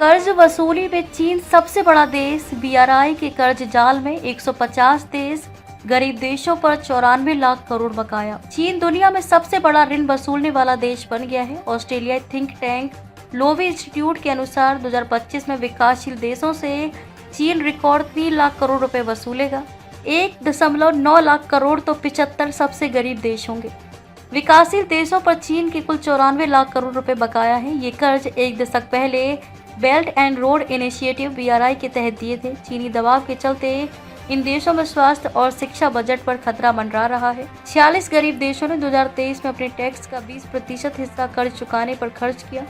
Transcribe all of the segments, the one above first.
कर्ज वसूली में चीन सबसे बड़ा देश। बीआरआई के कर्ज जाल में 150 देश, गरीब देशों पर 94 लाख करोड़ बकाया। चीन दुनिया में सबसे बड़ा ऋण वसूलने वाला देश बन गया है। ऑस्ट्रेलियाई थिंक टैंक लोवी इंस्टीट्यूट के अनुसार 2025 में विकासशील देशों से चीन रिकॉर्ड 3 लाख करोड़ रुपए वसूलेगा। 1.9 लाख करोड़ तो 75 सबसे गरीब देश होंगे। विकासशील देशों पर चीन के कुल 94 लाख करोड़ रुपए बकाया है। ये कर्ज एक दशक पहले belt and road initiative BRI के तहत दिए थे। चीनी दबाव के चलते इन देशों में स्वास्थ्य और शिक्षा बजट पर खतरा मंडरा रहा है। 46 गरीब देशों ने 2023 में अपने टैक्स का 20% हिस्सा कर्ज चुकाने पर खर्च किया।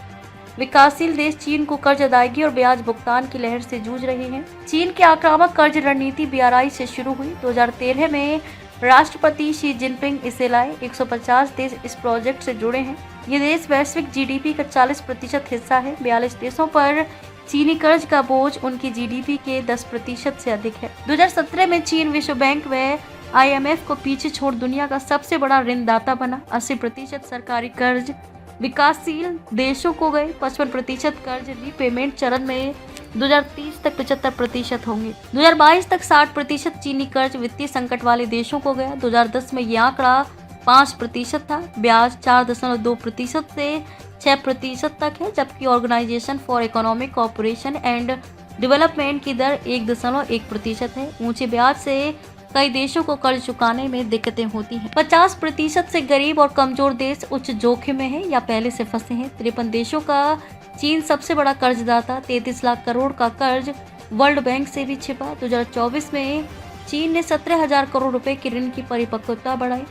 विकासशील देश चीन को कर्ज अदायगी और ब्याज भुगतान की लहर से जूझ रहे हैं। चीन की आक्रामक कर्ज रणनीति बीआरआई से शुरू हुई। 2013 में राष्ट्रपति शी जिनपिंग इसे लाए। 150 देश इस प्रोजेक्ट से जुड़े हैं। ये देश वैश्विक जीडीपी का 40% हिस्सा है। 42 देशों पर चीनी कर्ज का बोझ उनकी जीडीपी के 10% से अधिक है। 2017 में चीन विश्व बैंक व आईएमएफ को पीछे छोड़ दुनिया का सबसे बड़ा ऋणदाता बना। 80% सरकारी कर्ज विकासशील देशों को गए। 55% कर्ज रीपेमेंट चरण में 2030 तक 75% होंगे। 2022 तक 60% चीनी कर्ज वित्तीय संकट वाले देशों को गया। 2010 में यह आंकड़ा 5% था। ब्याज 4.2% से 6% तक है, जबकि Organisation for Economic Cooperation and Development की दर 1.1% है। ऊंचे ब्याज से कई देशों को कर्ज चुकाने में दिक्कतें होती हैं। 50% से गरीब और कमजोर देश उच्च जोखिम में हैं या पहले से फंसे हैं। 53 देशों का चीन सबसे बड़ा कर्जदाता। 33 लाख करोड़ का कर्ज वर्ल्ड बैंक से भी छिपा। 2024 में चीन ने 17,000 करोड़ रुपए के ऋण की परिपक्वता बढ़ाई।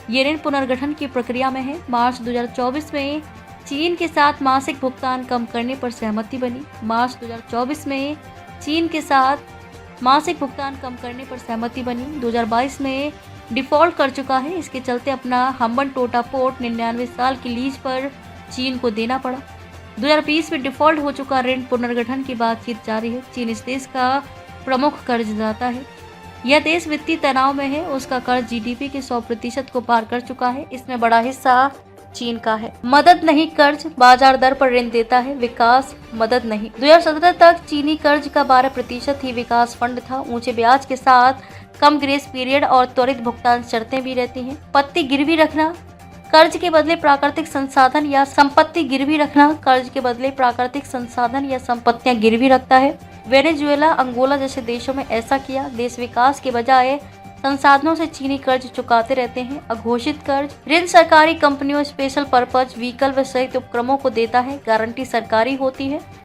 ये ऋण पुनर्गठन की प्रक्रिया में है। मार्च 2024 में चीन के साथ मासिक भुगतान कम करने पर सहमति बनी। मार्च 2024 में चीन के साथ मासिक भुगतान कम करने पर सहमति बनी। 2022 में डिफॉल्ट कर चुका है। इसके चलते अपना हम्बनटोटा पोर्ट 99 साल की लीज पर चीन को देना पड़ा। 2020 में डिफॉल्ट हो चुका ऋण पुनर्गठन की बातचीत जारी है। चीन इस देश का प्रमुख कर्जदाता है। यह देश वित्तीय तनाव में है। उसका कर्ज जीडीपी के 100% को पार कर चुका है। इसमें बड़ा हिस्सा चीन का है। मदद नहीं, कर्ज बाजार दर पर ऋण देता है, विकास मदद नहीं। 2017 तक चीनी कर्ज का 12% ही विकास फंड था। ऊंचे ब्याज के साथ कम ग्रेस पीरियड और त्वरित भुगतान शर्तें भी रहती हैं। पत्ती गिरवी रखना, कर्ज के बदले प्राकृतिक संसाधन या संपत्ति गिरवी रखना। कर्ज के बदले प्राकृतिक संसाधन या संपत्तियां गिरवी रखता है। वेनेजुएला, अंगोला जैसे देशों में ऐसा किया। देश विकास के बजाय संसाधनों से चीनी कर्ज चुकाते रहते हैं। अघोषित कर्ज ऋण सरकारी कंपनियों, स्पेशल पर्पज व्हीकल व संयुक्त उपक्रमों को देता है। गारंटी सरकारी होती है।